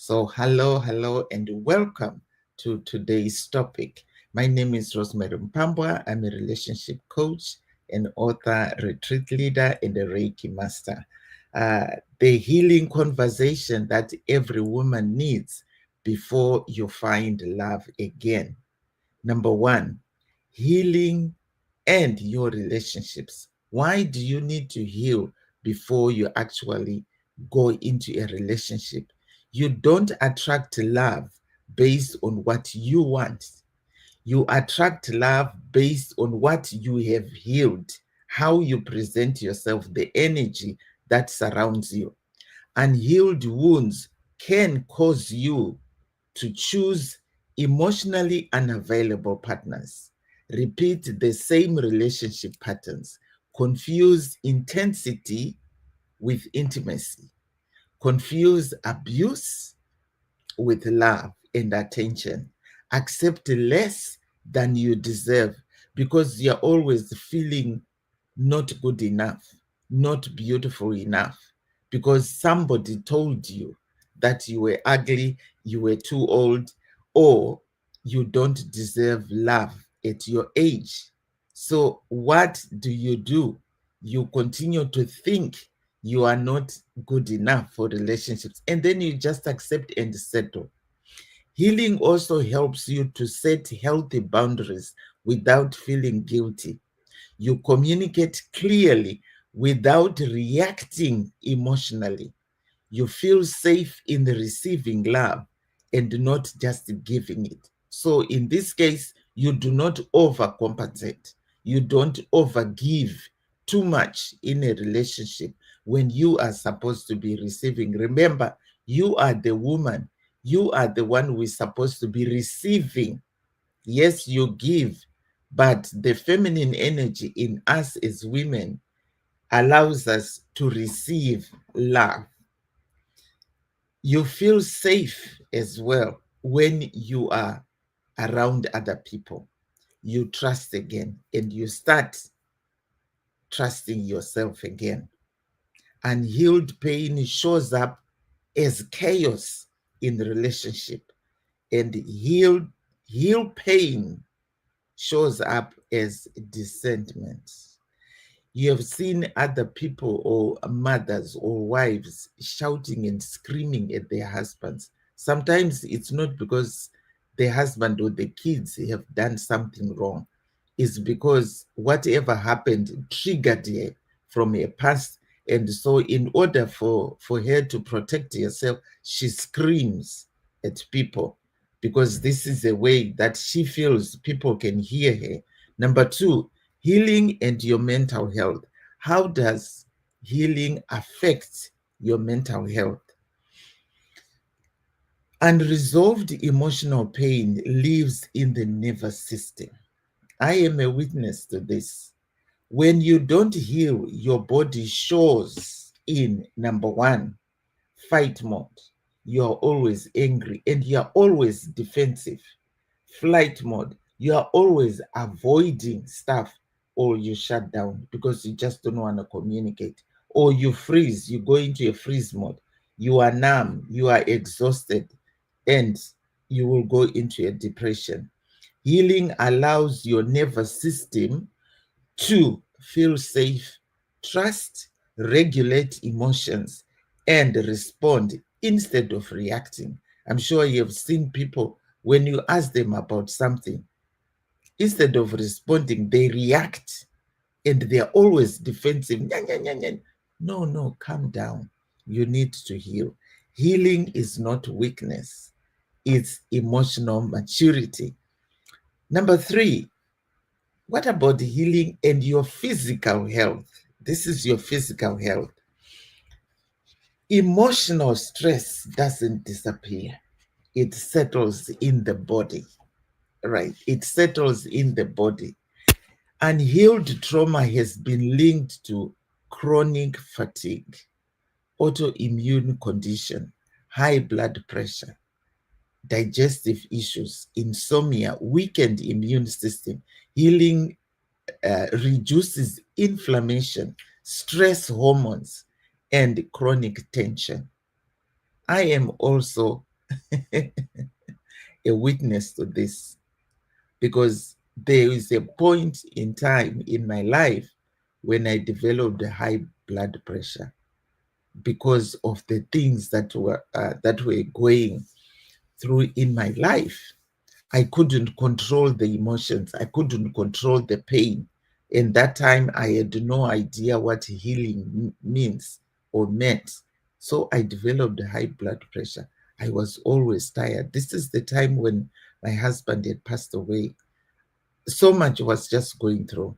So, hello, and welcome to today's topic. My name is Rosemary Mpambwa. I'm a relationship coach, an author, retreat leader, and a Reiki master. Uh, the healing conversation that every woman needs before you find love again. Number one, healing and your relationships. Why do you need to heal before you actually go into a relationship? You don't attract love based on what you want. You attract love based on what you have healed, how you present yourself, the energy that surrounds you. Unhealed wounds can cause you to choose emotionally unavailable partners, repeat the same relationship patterns, confuse intensity with intimacy, confuse abuse with love and attention, accept less than you deserve because you're always feeling not good enough, not beautiful enough, because somebody told you that you were ugly, you were too old, or you don't deserve love at your age. So, what do? You continue to think you are not good enough for relationships, and then you just accept and settle. Healing also helps you to set healthy boundaries without feeling guilty. You communicate clearly without reacting emotionally. You feel safe in the receiving love and not just giving it. So in this case, you do not overcompensate. You don't overgive too much in a relationship when you are supposed to be receiving. Remember, you are the woman. You are the one who is supposed to be receiving. Yes, you give, but the feminine energy in us as women allows us to receive love. You feel safe as well when you are around other people. You trust again and you start trusting yourself again. Unhealed pain shows up as chaos in the relationship, and healed pain shows up as discernment. You have seen other people or mothers or wives shouting and screaming at their husbands. Sometimes it's not because the husband or the kids have done something wrong. It's because whatever happened triggered her from her past. And so, in order for her to protect herself, she screams at people because this is a way that she feels people can hear her. Number two, healing and your mental health. How does healing affect your mental health? Unresolved emotional pain lives in the nervous system. I am a witness to this. When you don't heal, your body shows in number one, fight mode. You are always angry and you are always defensive. Flight mode, you are always avoiding stuff, or you shut down because you just don't want to communicate, or you freeze, you go into a freeze mode, you are numb, you are exhausted, and you will go into a depression. Healing allows your nervous system to feel safe, trust, regulate emotions, and respond instead of reacting. I'm sure you've seen people when you ask them about something, instead of responding, they react and they're always defensive. Nya, nya, nya, nya. No, no, calm down. You need to heal. Healing is not weakness, it's emotional maturity. Number three, what about healing and your physical health? This is your physical health. Emotional stress doesn't disappear, it settles in the body, right? It settles in the body. Unhealed trauma has been linked to chronic fatigue, autoimmune condition, high blood pressure, digestive issues, insomnia, weakened immune system. Healing reduces inflammation, stress hormones, and chronic tension. I am also a witness to this, because there is a point in time in my life when I developed a high blood pressure because of the things that were going through in my life. I couldn't control the emotions. I couldn't control the pain. In that time, I had no idea what healing means or meant. So I developed high blood pressure. I was always tired. This is the time when my husband had passed away. So much was just going through.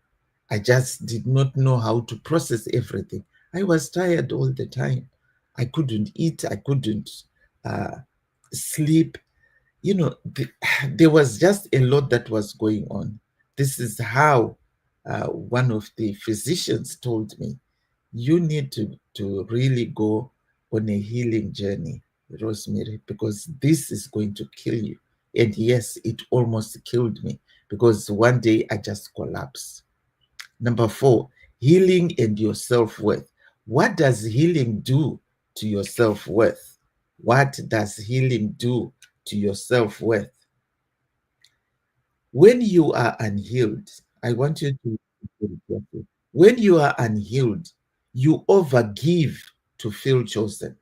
I just did not know how to process everything. I was tired all the time. I couldn't eat. I couldn't uh, sleep. There was just a lot that was going on. This is how one of the physicians told me, you need to really go on a healing journey, Rosemary, because this is going to kill you. And yes, it almost killed me because one day I just collapsed. Number 4, healing and your self-worth. What does healing do to your self-worth? What does healing do to your self-worth? When you are unhealed, I want you to be very careful. When you are unhealed, you overgive to feel chosen.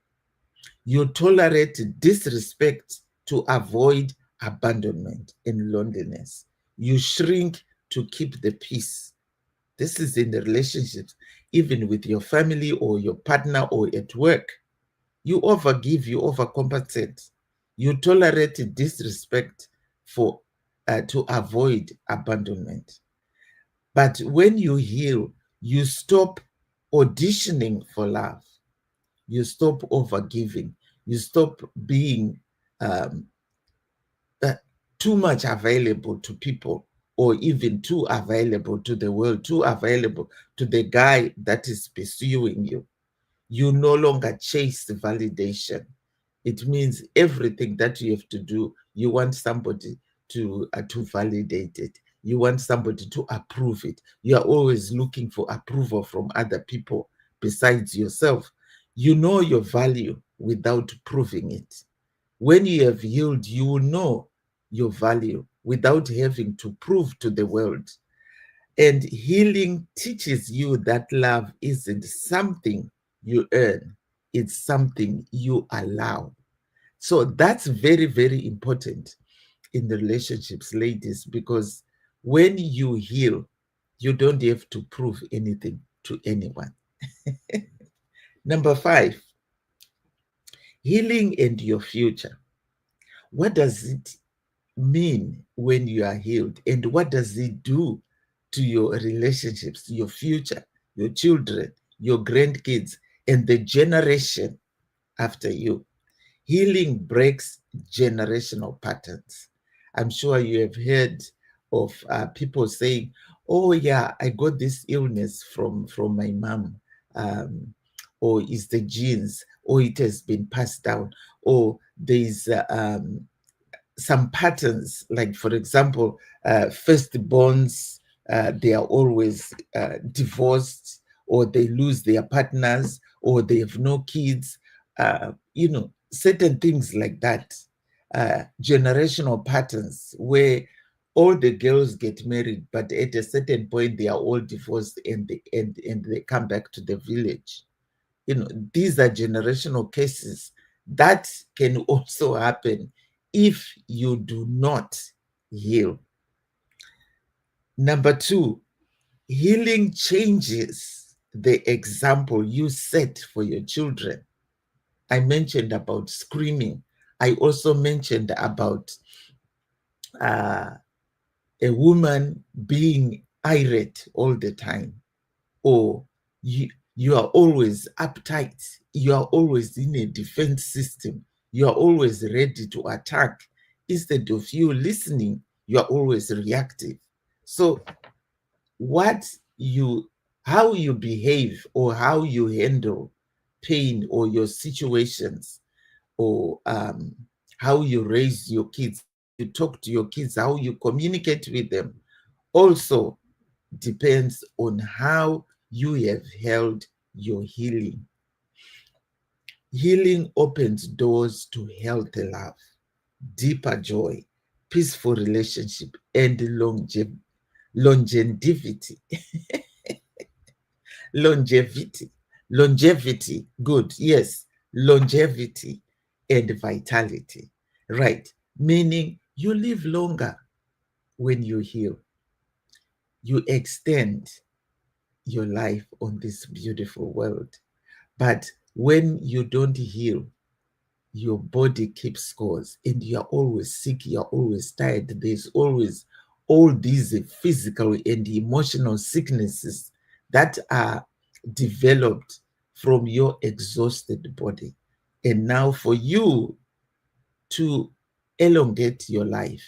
You tolerate disrespect to avoid abandonment and loneliness. You shrink to keep the peace. This is in the relationships, even with your family or your partner or at work. You overgive, you overcompensate, you tolerate disrespect for to avoid abandonment. But when you heal, you stop auditioning for love. You stop overgiving. You stop being um, uh, too much available to people, or even too available to the world, too available to the guy that is pursuing you. You no longer chase validation. It means everything that you have to do, you want somebody to validate it. You want somebody to approve it. You are always looking for approval from other people besides yourself. You know your value without proving it. When you have healed, you will know your value without having to prove to the world. And healing teaches you that love isn't something you earn, it's something you allow. So that's very, very important in the relationships, ladies, because when you heal, you don't have to prove anything to anyone. Number 5, healing and your future. What does it mean when you are healed? And what does it do to your relationships, your future, your children, your grandkids, and the generation after you? Healing breaks generational patterns. I'm sure you have heard of people saying, "Oh yeah, I got this illness from my mom," or it's the genes, or it has been passed down, or there's some patterns, like for example, firstborns, they are always divorced, or they lose their partners, or they have no kids, certain things like that. Generational patterns where all the girls get married, but at a certain point they are all divorced, and they come back to the village. These are generational cases that can also happen if you do not heal. Number 2, healing changes the example you set for your children. I mentioned about screaming. I also mentioned about uh, a woman being irate all the time, or you are always uptight, you are always in a defense system, you are always ready to attack. Instead of you listening, you are always reactive. So what you how you behave, or how you handle pain, or your situations, or how you raise your kids, how you talk to your kids, how you communicate with them, also depends on how you have held your healing. Healing opens doors to healthy love, deeper joy, peaceful relationship, and longevity. longevity. Longevity. Good. Yes. Longevity and vitality. Right. Meaning you live longer when you heal. You extend your life on this beautiful world. But when you don't heal, your body keeps scores and you're always sick, you're always tired. There's always all these physical and emotional sicknesses that are developed from your exhausted body. And now, for you to elongate your life,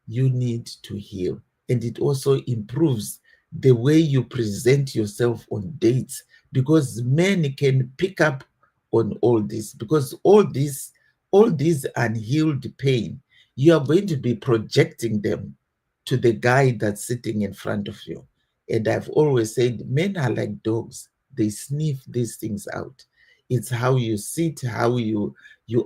you need to heal. And it also improves the way you present yourself on dates, because men can pick up on all this, because all these unhealed pain, you are going to be projecting them to the guy that's sitting in front of you. And I've always said men are like dogs. They sniff these things out. It's how you sit, how you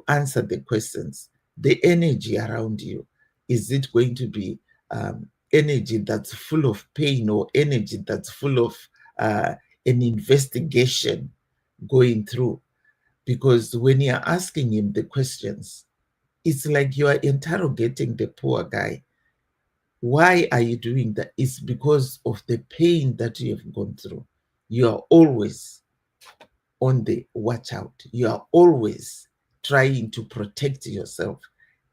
answer the questions, the energy around you. Is it going to be energy that's full of pain, or energy that's full of an investigation going through? Because when you're asking him the questions, it's like you are interrogating the poor guy. Why are you doing that? It's because of the pain that you have gone through. You are always on the watch out. You are always trying to protect yourself.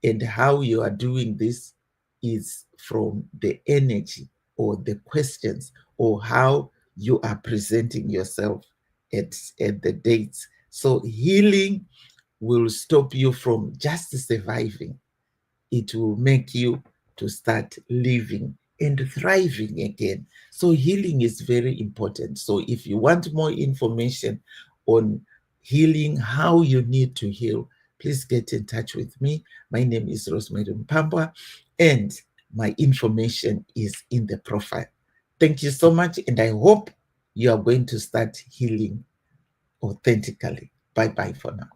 And how you are doing this is from the energy or the questions or how you are presenting yourself at the dates. So healing will stop you from just surviving. It will make you to start living and thriving again. So healing is very important. So if you want more information on healing, how you need to heal, please get in touch with me. My name is Rosemary Mpambwa, and my information is in the profile. Thank you so much, and I hope you are going to start healing authentically. Bye-bye for now.